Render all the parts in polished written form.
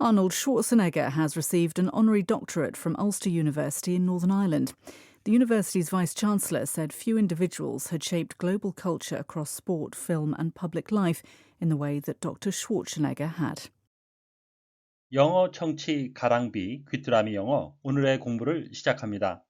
Arnold Schwarzenegger has received an honorary doctorate from Ulster University in Northern Ireland. The university's vice-chancellor said few individuals had shaped global culture across sport, film and public life in the way that Dr. Schwarzenegger had. 영어 청취 가랑비 귀뚜라미 영어 오늘의 공부를 시작합니다.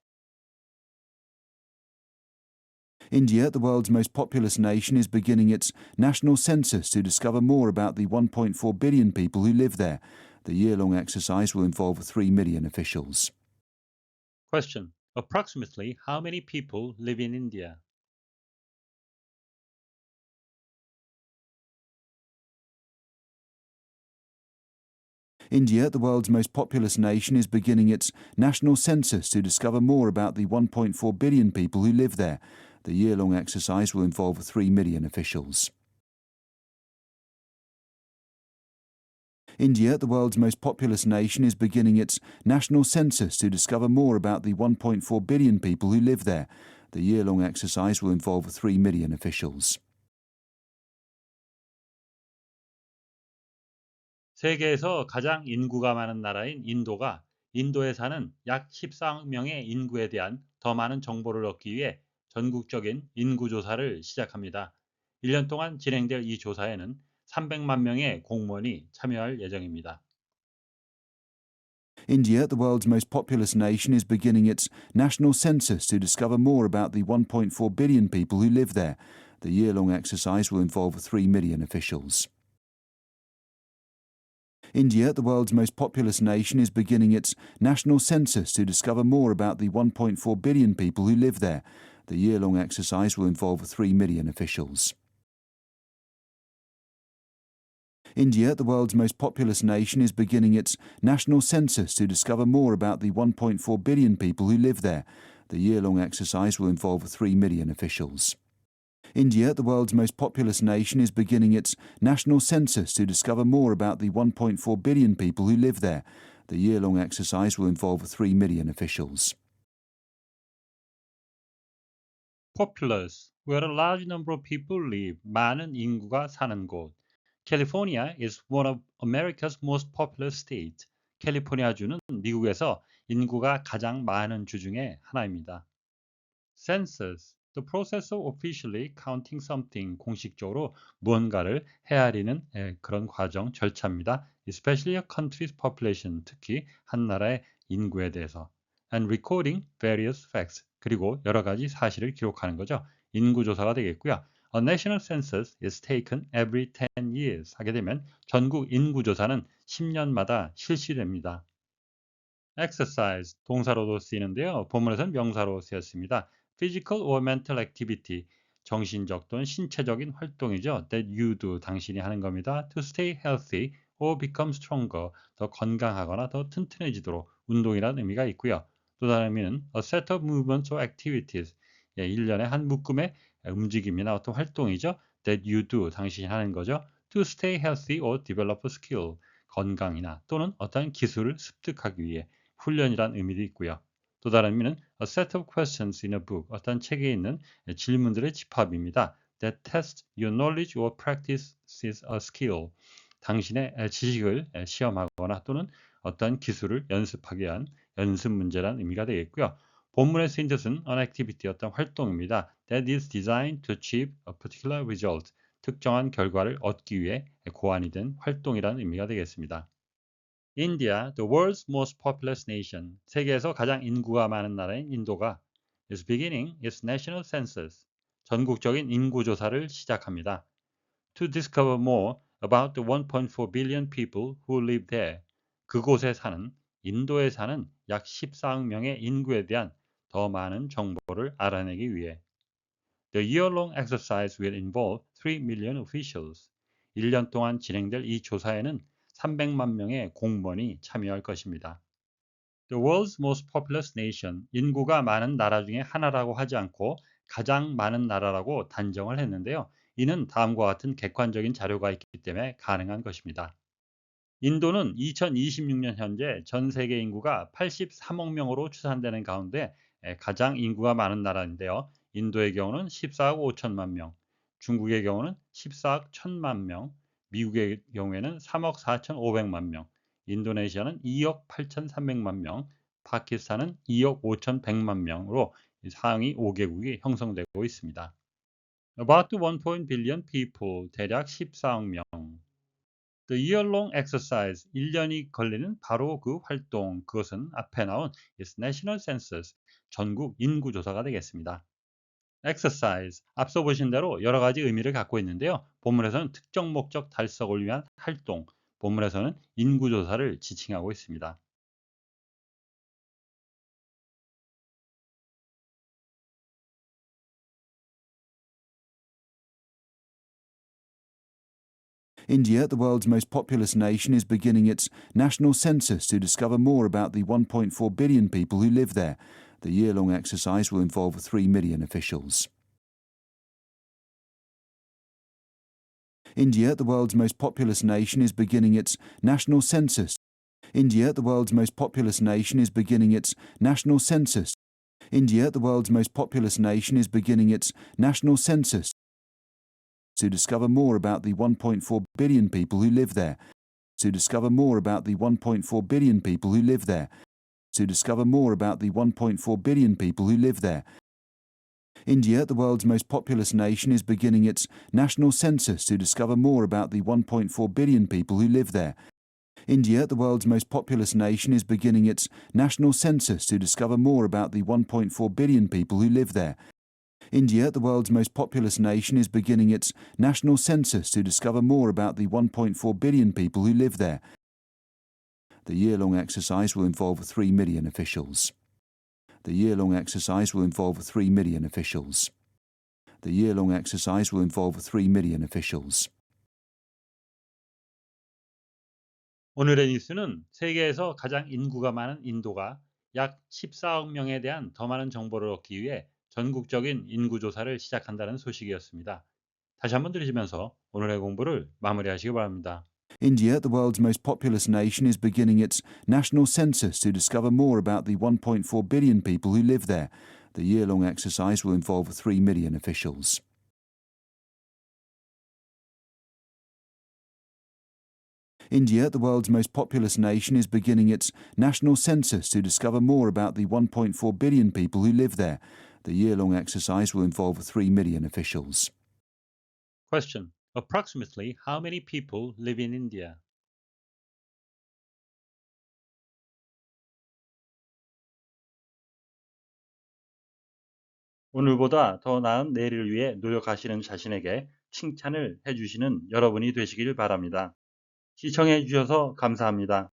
India, the world's most populous nation, is beginning its national census to discover more about the 1.4 billion people who live there. The year-long exercise will involve 3 million officials. Question. Approximately how many people live in India? India, the world's most populous nation, is beginning its national census to discover more about the 1.4 billion people who live there. The year-long exercise will involve 3 million officials. India, the world's most populous nation, is beginning its national census to discover more about the 1.4 billion people who live there. The year-long exercise will involve 3 million officials. 세계에서 가장 인구가 많은 나라인 인도가 인도에 사는 약 14억 명의 인구에 대한 더 많은 정보를 얻기 위해 전국적인 인구조사를 시작합니다. 1년 동안 진행될 이 조사에는 300만 명의 공무원이 참여할 예정입니다. India, the world's most populous nation, is beginning its national census to discover more about the 1.4 billion people who live there. The year-long exercise will involve 3 million officials. India, the world's most populous nation, is beginning its national census to discover more about the 1.4 billion people who live there. The year-long exercise will involve 3 million officials. India, the world's most populous nation, is beginning its national census to discover more about the 1.4 billion people who live there. The year-long exercise will involve 3 million officials. India, the world's most populous nation, is beginning its national census to discover more about the 1.4 billion people who live there. The year-long exercise will involve 3 million officials. Populous, where a large number of people live, 많은 인구가 사는 곳. California is one of America's most populous states. 캘리포니아주는 미국에서 인구가 가장 많은 주 중에 하나입니다. Census, the process of officially counting something, 공식적으로 무언가를 헤아리는 그런 과정, 절차입니다. Especially a country's population, 특히 한 나라의 인구에 대해서. And recording various facts, 그리고 여러 가지 사실을 기록하는 거죠. 인구조사가 되겠고요. A national census is taken every 10 years. 하게 되면 전국 인구조사는 10년마다 실시됩니다. exercise, 동사로도 쓰이는데요. 본문에서는 명사로 쓰였습니다. physical or mental activity, 정신적 또는 신체적인 활동이죠. that you do, 당신이 하는 겁니다. to stay healthy or become stronger, 더 건강하거나 더 튼튼해지도록 운동이라는 의미가 있고요. 또 다른 의미는 a set of movements or activities, 일련의 한 묶음의 움직임이나 어떤 활동이죠. that you do, 당신이 하는 거죠. to stay healthy or develop a skill, 건강이나 또는 어떤 기술을 습득하기 위해 훈련이란 의미도 있고요. 또 다른 의미는 a set of questions in a book, 어떤 책에 있는 질문들의 집합입니다. that test your knowledge or practices a skill, 당신의 지식을 시험하거나 또는 어떤 기술을 연습하기 위한 연습 문제라는 의미가 되겠고요. 본문에 쓰인 뜻은 an activity, 어떤 활동입니다. that is designed to achieve a particular result, 특정한 결과를 얻기 위해 고안이 된 활동이라는 의미가 되겠습니다. India, the world's most populous nation, 세계에서 가장 인구가 많은 나라인 인도가 is beginning its national census, 전국적인 인구조사를 시작합니다. To discover more about the 1.4 billion people who live there, 그곳에 사는, 인도에 사는 약 14억 명의 인구에 대한 더 많은 정보를 알아내기 위해 The year-long exercise will involve 3 million officials. 1년 동안 진행될 이 조사에는 300만 명의 공무원이 참여할 것입니다. The world's most populous nation, 인구가 많은 나라 중에 하나라고 하지 않고 가장 많은 나라라고 단정을 했는데요. 이는 다음과 같은 객관적인 자료가 있기 때문에 가능한 것입니다. 인도는 2026년 현재 전 세계 인구가 83억 명으로 추산되는 가운데 가장 인구가 많은 나라인데요. 인도의 경우는 14억 5천만 명, 중국의 경우는 14억 1천만 명, 미국의 경우에는 3억 4천 5백만 명, 인도네시아는 2억 8,300만 명, 파키스탄은 2억 5,100만 명으로 상위 5개국이 형성되고 있습니다. About 1 billion people, 대략 14억 명. The year-long exercise, 1년이 걸리는 바로 그 활동, 그것은 앞에 나온 is national census, 전국 인구조사가 되겠습니다. exercise, 앞서 보신 대로 여러 가지 의미를 갖고 있는데요. 본문에서는 특정 목적 달성을 위한 활동, 본문에서는 인구조사를 지칭하고 있습니다. India, the world's most populous nation, is beginning its national census to discover more about the 1.4 billion people who live there. The year-long exercise will involve 3 million officials. India, the world's most populous nation, is beginning its national census. India, the world's most populous nation, is beginning its national census. India, the world's most populous nation, is beginning its national census to discover more about the 1.4 billion people who live there. To discover more about the 1.4 billion people who live there. To discover more about the 1.4 billion people who live there. India, the world's most populous nation, is beginning its national census to discover more about the 1.4 billion people who live there. India, the world's most populous nation, is beginning its national census to discover more about the 1.4 billion people who live there. India, the world's most populous nation, is beginning its national census to discover more about the 1.4 billion people who live there. The year-long exercise will involve 3 million officials. The year-long exercise will involve 3 million officials. The year-long exercise will involve 3 million officials. 오늘의 뉴스는 세계에서 가장 인구가 많은 인도가 약 14억 명에 대한 더 많은 정보를 얻기 위해 전국적인 인구조사를 시작한다는 소식이었습니다. 다시 한번 들으시면서 오늘의 공부를 마무리하시기 바랍니다. India, the world's most populous nation, is beginning its national census to discover more about the 1.4 billion people who live there. The year-long exercise will involve 3 million officials. India, the world's most populous nation, is beginning its national census to discover more about the 1.4 billion people who live there. The year-long exercise will involve 3 million officials. Question. Approximately how many people live in India? 오늘보다 더 나은 내일을 위해 노력하시는 자신에게 칭찬을 해주시는 여러분이 되시길 바랍니다. 시청해 주셔서 감사합니다.